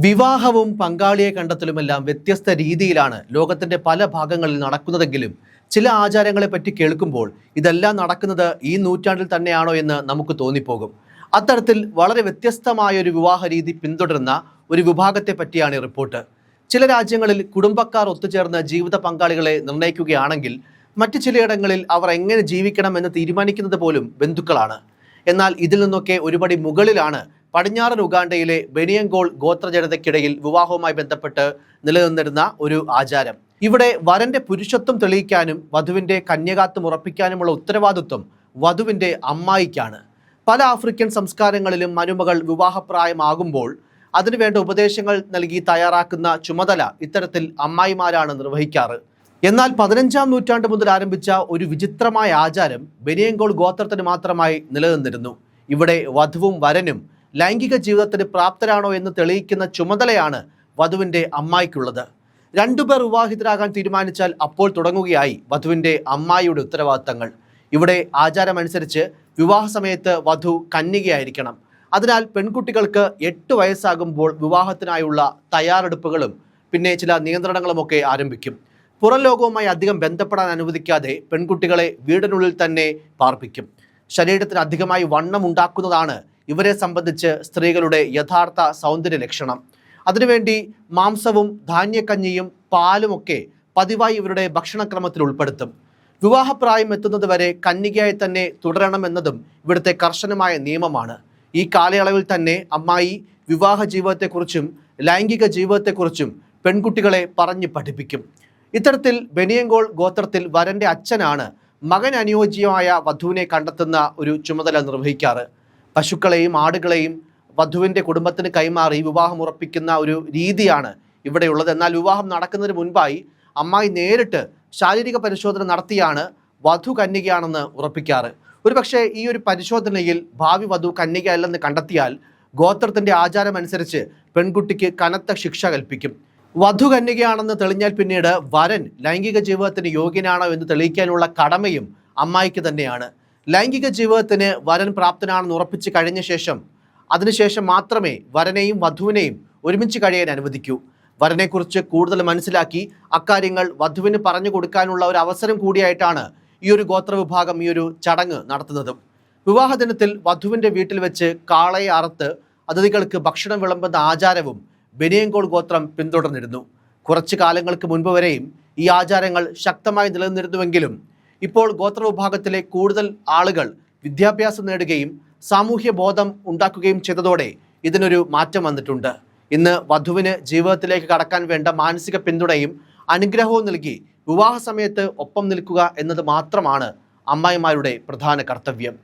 വിവാഹവും പങ്കാളിയെ കണ്ടെത്തലുമെല്ലാം വ്യത്യസ്ത രീതിയിലാണ് ലോകത്തിന്റെ പല ഭാഗങ്ങളിൽ നടക്കുന്നതെങ്കിലും ചില ആചാരങ്ങളെപ്പറ്റി കേൾക്കുമ്പോൾ ഇതെല്ലാം നടക്കുന്നത് ഈ നൂറ്റാണ്ടിൽ തന്നെയാണോ എന്ന് നമുക്ക് തോന്നിപ്പോകും. അത്തരത്തിൽ വളരെ വ്യത്യസ്തമായ ഒരു വിവാഹ രീതി പിന്തുടരുന്ന ഒരു വിഭാഗത്തെ പറ്റിയാണ് ഈ റിപ്പോർട്ട്. ചില രാജ്യങ്ങളിൽ കുടുംബക്കാർ ഒത്തുചേർന്ന് ജീവിത പങ്കാളികളെ നിർണ്ണയിക്കുകയാണെങ്കിൽ മറ്റു ചിലയിടങ്ങളിൽ അവർ എങ്ങനെ ജീവിക്കണം എന്ന് തീരുമാനിക്കുന്നത് പോലും ബന്ധുക്കളാണ്. എന്നാൽ ഇതിൽ നിന്നൊക്കെ ഒരുപടി മുകളിലാണ് പടിഞ്ഞാറൻ ഉഗാണ്ടയിലെ ബെനിയങ്കോൾ ഗോത്രജനതയ്ക്കിടയിൽ വിവാഹവുമായി ബന്ധപ്പെട്ട് നിലനിന്നിരുന്ന ഒരു ആചാരം. ഇവിടെ വരന്റെ പുരുഷത്വം തെളിയിക്കാനും വധുവിന്റെ കന്യകാത്വം ഉറപ്പിക്കാനുമുള്ള ഉത്തരവാദിത്വം വധുവിന്റെ അമ്മായിക്കാണ്. പല ആഫ്രിക്കൻ സംസ്കാരങ്ങളിലും മരുമകൾ വിവാഹപ്രായമാകുമ്പോൾ അതിനുവേണ്ട ഉപദേശങ്ങൾ നൽകി തയ്യാറാക്കുന്ന ചുമതല ഇത്തരത്തിൽ അമ്മായിമാരാണ് നിർവഹിക്കാറ്. എന്നാൽ 15-ാം നൂറ്റാണ്ട് മുതൽ ആരംഭിച്ച ഒരു വിചിത്രമായ ആചാരം ബെനിയങ്കോൾ ഗോത്രത്തിന് മാത്രമായി നിലനിന്നിരുന്നു. ഇവിടെ വധുവും വരനും ലൈംഗിക ജീവിതത്തിന് പ്രാപ്തരാണോ എന്ന് തെളിയിക്കുന്ന ചുമതലയാണ് വധുവിന്റെ അമ്മായിക്കുള്ളത്. രണ്ടുപേർ വിവാഹിതരാകാൻ തീരുമാനിച്ചാൽ അപ്പോൾ തുടങ്ങുകയായി വധുവിന്റെ അമ്മായിയുടെ ഉത്തരവാദിത്തങ്ങൾ. ഇവിടെ ആചാരമനുസരിച്ച് വിവാഹ സമയത്ത് വധു കന്യകയായിരിക്കണം. അതിനാൽ പെൺകുട്ടികൾക്ക് 8 വയസ്സാകുമ്പോൾ വിവാഹത്തിനായുള്ള തയ്യാറെടുപ്പുകളും പിന്നെ ചില നിയന്ത്രണങ്ങളുമൊക്കെ ആരംഭിക്കും. പുറം ലോകവുമായി അധികം ബന്ധപ്പെടാൻ അനുവദിക്കാതെ പെൺകുട്ടികളെ വീടിനുള്ളിൽ തന്നെ പാർപ്പിക്കും. ശരീരത്തിന് അധികമായി വണ്ണം ഉണ്ടാക്കുന്നതാണ് ഇവരെ സംബന്ധിച്ച് സ്ത്രീകളുടെ യഥാർത്ഥ സൗന്ദര്യ ലക്ഷണം. അതിനുവേണ്ടി മാംസവും ധാന്യക്കഞ്ഞിയും പാലുമൊക്കെ പതിവായി ഇവരുടെ ഭക്ഷണക്രമത്തിൽ ഉൾപ്പെടുത്തും. വിവാഹപ്രായം എത്തുന്നത് വരെ കന്യകയായി തന്നെ തുടരണമെന്നതും ഇവിടുത്തെ കർശനമായ നിയമമാണ്. ഈ കാലയളവിൽ തന്നെ അമ്മായി വിവാഹ ജീവിതത്തെക്കുറിച്ചും ലൈംഗിക ജീവിതത്തെക്കുറിച്ചും പെൺകുട്ടികളെ പറഞ്ഞ് പഠിപ്പിക്കും. ഇത്തരത്തിൽ ബെനിയങ്കോൾ ഗോത്രത്തിൽ വരന്റെ അച്ഛനാണ് മകൻ അനുയോജ്യമായ വധുവിനെ കണ്ടെത്തുന്ന ഒരു ചുമതല നിർവഹിക്കാറ്. പശുക്കളെയും ആടുകളെയും വധുവിൻ്റെ കുടുംബത്തിന് കൈമാറി വിവാഹം ഉറപ്പിക്കുന്ന ഒരു രീതിയാണ് ഇവിടെയുള്ളത്. എന്നാൽ വിവാഹം നടക്കുന്നതിന് മുൻപായി അമ്മായി നേരിട്ട് ശാരീരിക പരിശോധന നടത്തിയാണ് വധു കന്യകയാണെന്ന് ഉറപ്പിക്കാറ്. ഒരുപക്ഷെ ഈ ഒരു പരിശോധനയിൽ ഭാവി വധു കന്യകയല്ലെന്ന് കണ്ടെത്തിയാൽ ഗോത്രത്തിൻ്റെ ആചാരമനുസരിച്ച് പെൺകുട്ടിക്ക് കനത്ത ശിക്ഷ കൽപ്പിക്കും. വധു കന്യകയാണെന്ന് തെളിഞ്ഞാൽ പിന്നീട് വരൻ ലൈംഗിക ജീവിതത്തിന് യോഗ്യനാണോ എന്ന് തെളിയിക്കാനുള്ള കടമയും അമ്മായിക്ക് തന്നെയാണ്. ലൈംഗിക ജീവിതത്തിന് വരൻ പ്രാപ്തനാണെന്ന് ഉറപ്പിച്ച് കഴിഞ്ഞ ശേഷം അതിനുശേഷം മാത്രമേ വരനെയും വധുവിനെയും ഒരുമിച്ച് കഴിയാൻ അനുവദിക്കൂ. വരനെക്കുറിച്ച് കൂടുതൽ മനസ്സിലാക്കി അക്കാര്യങ്ങൾ വധുവിന് പറഞ്ഞു കൊടുക്കാനുള്ള ഒരു അവസരം കൂടിയായിട്ടാണ് ഈ ഒരു ഗോത്രവിഭാഗം ഈ ഒരു ചടങ്ങ് നടത്തുന്നത്. വിവാഹ ദിനത്തിൽ വധുവിൻ്റെ വീട്ടിൽ വെച്ച് കാളയെ അറുത്ത് അതിഥികൾക്ക് ഭക്ഷണം വിളമ്പുന്ന ആചാരവും ബെനിയങ്കോൾ ഗോത്രം പിന്തുടർന്നിരുന്നു. കുറച്ചു കാലങ്ങൾക്ക് മുൻപ് വരെയും ഈ ആചാരങ്ങൾ ശക്തമായി നിലനിന്നിരുന്നുവെങ്കിലും ഇപ്പോൾ ഗോത്രവിഭാഗത്തിലെ കൂടുതൽ ആളുകൾ വിദ്യാഭ്യാസം നേടുകയും സാമൂഹ്യ ബോധം ഉണ്ടാക്കുകയും ചെയ്തതോടെ ഇതിനൊരു മാറ്റം വന്നിട്ടുണ്ട്. ഇന്ന് വധുവിന് ജീവിതത്തിലേക്ക് കടക്കാൻ വേണ്ട മാനസിക പിന്തുണയും അനുഗ്രഹവും നൽകി വിവാഹ സമയത്ത് ഒപ്പം നിൽക്കുക എന്നത് മാത്രമാണ് അമ്മായിമാരുടെ പ്രധാന കർത്തവ്യം.